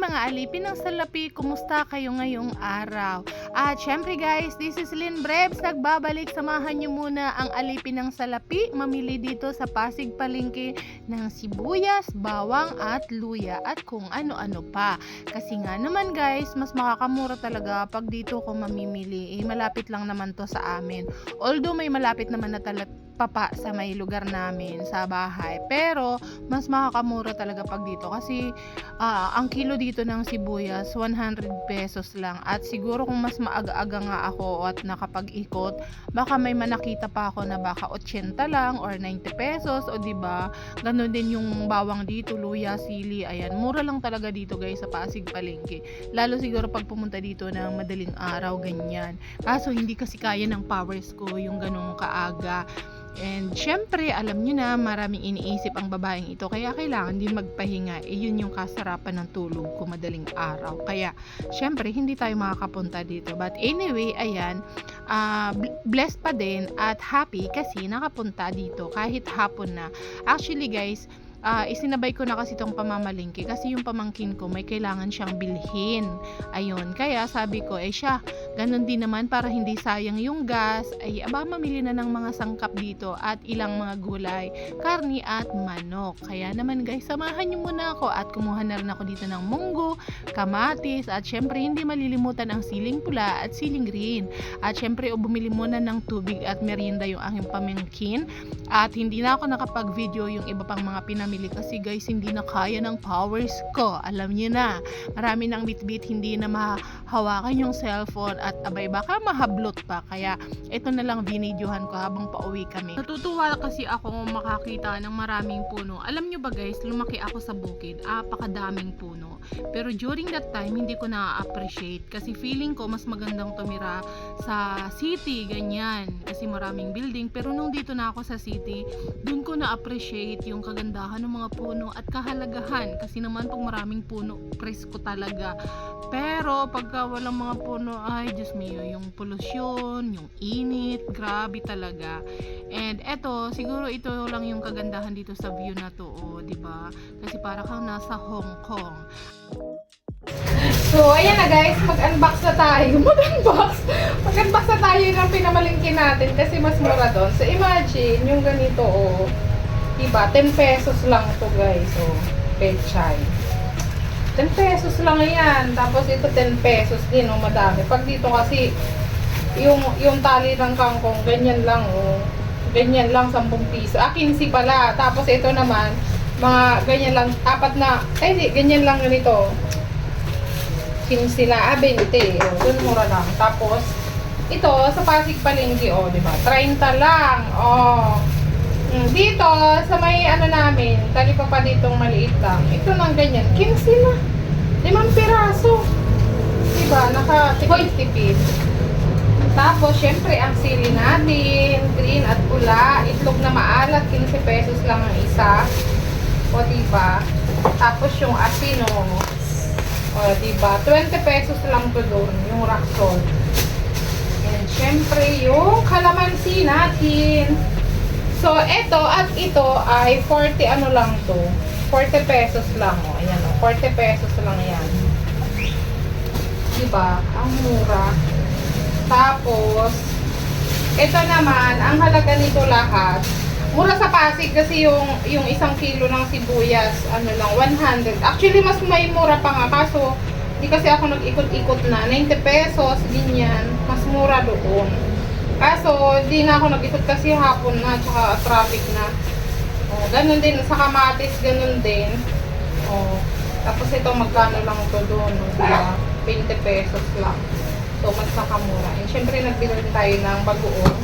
mga alipin ng salapi, kumusta kayo ngayong araw? At syempre guys, this is Lynn Brebs, nagbabalik, samahan nyo muna ang alipin ng salapi, mamili dito sa Pasig Palengke ng sibuyas, bawang at luya at kung ano-ano pa. Kasi nga naman guys, mas makakamura talaga pag dito ko mamimili, malapit lang naman to sa amin. Although may malapit naman na papa sa may lugar namin sa bahay, pero mas makakamura talaga pag dito kasi ang kilo dito ng sibuyas 100 pesos lang, at siguro kung mas maaga-aga nga ako at nakapag-ikot, baka may manakita pa ako na baka 80 lang or 90 pesos, o di ba? Ganun din yung bawang dito, luya, sili, ayan, mura lang talaga dito guys sa Pasig Palengke, lalo siguro pag pumunta dito ng madaling araw ganyan. Kaso hindi kasi kaya ng powers ko yung ganung kaaga. And syempre, alam nyo na, maraming iniisip ang babaeng ito, kaya kailangan din magpahinga. Yun yung kasarapan ng tulog ko madaling araw. Kaya, syempre, hindi tayo makakapunta dito. But anyway, ayan, blessed pa din at happy kasi nakapunta dito kahit hapon na. Actually guys, isinabay ko na kasi itong pamamalingki kasi yung pamangkin ko may kailangan siyang bilhin. Ayun, kaya sabi ko, siya, ganun din naman para hindi sayang yung gas, mamili na ng mga sangkap dito at ilang mga gulay, karni at manok. Kaya naman guys, samahan nyo muna ako at kumuha na rin ako dito ng munggo, kamatis, at syempre hindi malilimutan ang siling pula at siling green. At syempre bumili muna ng tubig at merienda yung aking pamangkin. At hindi na ako nakapag-video yung iba pang mga pinamili kasi guys, hindi na kaya ng powers ko. Alam niyo na, marami ng bitbit, hindi na mahawakan yung cellphone at abay baka mahablot pa. Kaya ito na lang binidyohan ko habang pauwi kami. Natutuwa kasi ako makakita ng maraming puno. Alam niyo ba guys, lumaki ako sa bukid, apakadaming puno. Pero during that time, hindi ko na-appreciate kasi feeling ko mas magandang tumira sa city, ganyan. Kasi maraming building. Pero nung dito na ako sa city, dun ko na-appreciate yung kagandahan ng mga puno at kahalagahan. Kasi naman pag maraming puno, presko talaga. Pero pagka walang mga puno, ay Diyos mio, yung pollution, yung init, grabe talaga. And eto, siguro ito lang yung kagandahan dito sa view na to, diba? Kasi para kang nasa Hong Kong. So, ayan na guys, mag-unbox na tayo. Mag-unbox na tayo ng pinamalingki natin kasi mas mura doon. So, imagine, yung ganito, diba, 10 pesos lang to guys, pechay. 10 pesos lang yan. Tapos ito 10 pesos din, madami. Pag dito kasi, yung tali ng kangkong, ganyan lang, ganyan lang, 10 piso. 15 pala. Tapos ito naman, mga ganyan lang, ganyan lang ganito. 15 na, 20. Dun mura lang. Tapos, ito, sa Pasig Palengke, diba? 30 lang. Dito, sa may namin, tali pa ditong maliit lang. Ito nang ganyan, 15 na. 5 piraso. Diba? Nakatipid-tipid. Tapos, syempre, ang sili natin, green at pula, itlog na maalat, 15 pesos lang ang isa. Diba? Tapos, yung asin, diba? 20 pesos lang to doon, yung rock salt. And syempre, yung kalamansi natin. So, ito at ito ay 40 lang to. 40 pesos lang, ayan, 40 pesos lang yan. Diba? Ang mura. Tapos, ito naman, ang halaga nito lahat, mura sa Pasig kasi yung isang kilo ng sibuyas, lang, 100. Actually, mas may mura pa nga. Kaso, di kasi ako nag-ikot-ikot na. 90 pesos, ganyan. Mas mura doon. Kaso, di na ako nag-ikot kasi hapon na, tsaka traffic na. Ganun din. Sa kamatis, ganun din. Tapos ito, magkano lang ito doon. 20 pesos lang. So, mas nakamura. And syempre, nagbili tayo ng bagoong.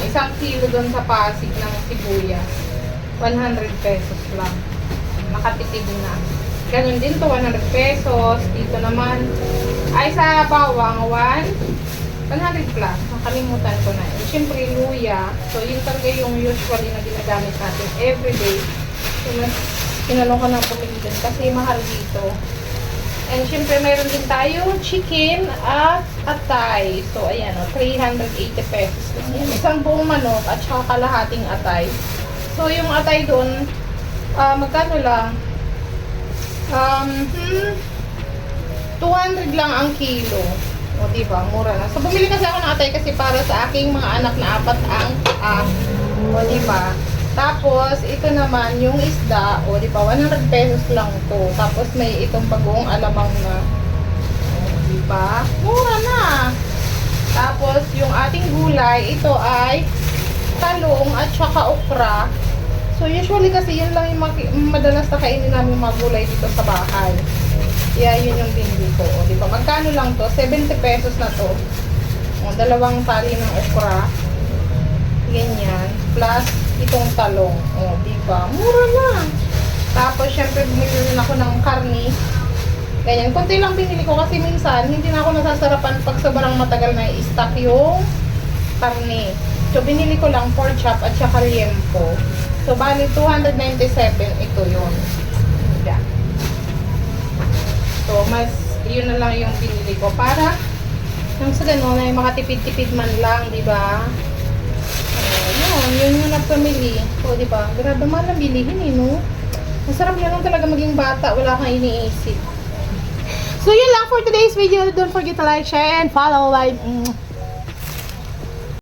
Isang kilo doon sa Pasig ng sibuyas, 100 pesos lang. Nakatipid na. Ganun din to, 100 pesos. Dito naman, ay sa bawang, 100 plus. Nakalimutan ko na. And syempre, luya. So, yun talaga yung usually na ginagamit natin everyday. So, mas kinalong ko ng pumili din kasi mahal dito. And syempre, mayroon din tayo chicken at atay. So, ayan 380 pesos. Ayan, isang buong manok at saka kalahating atay. So, yung atay doon, magkano lang? 200 lang ang kilo. O, diba? Mura na. So, bumili kasi ako ng atay kasi para sa aking mga anak na 4 ang o, diba? Tapos, ito naman, yung isda, o, diba? 100 pesos lang to. Tapos, may itong bagong alamang na. O, diba? Mura na. Tapos, yung ating gulay, ito ay talong at saka okra. So, usually kasi yun lang yung madalas na kainin namin mga gulay dito sa bahay. Kaya yun yung binili ko. O, diba? Magkano lang to? 70 pesos na to. O, 2 tali ng okra. Ganyan. Plus, itong talong. O, diba? Mura lang. Tapos, syempre, bumili rin ako ng karni. Ganyan. Kunti lang binili ko kasi minsan, hindi na ako nasasarapan pag sobrang matagal na i-stock yung karni. So, binili ko lang pork chop at saka liempo. So, bali 297 ito yun. Yeah. So, mas, yun na lang yung binili ko para nang sa ganun ay makatipid-tipid man lang, di ba? Yun yung nagpamili. O, di ba? Grabe, mahal ang bilihin eh, no? Masarap na lang talaga maging bata, wala kang iniisip. So, yun lang for today's video. Don't forget to like, share, and follow. Bye!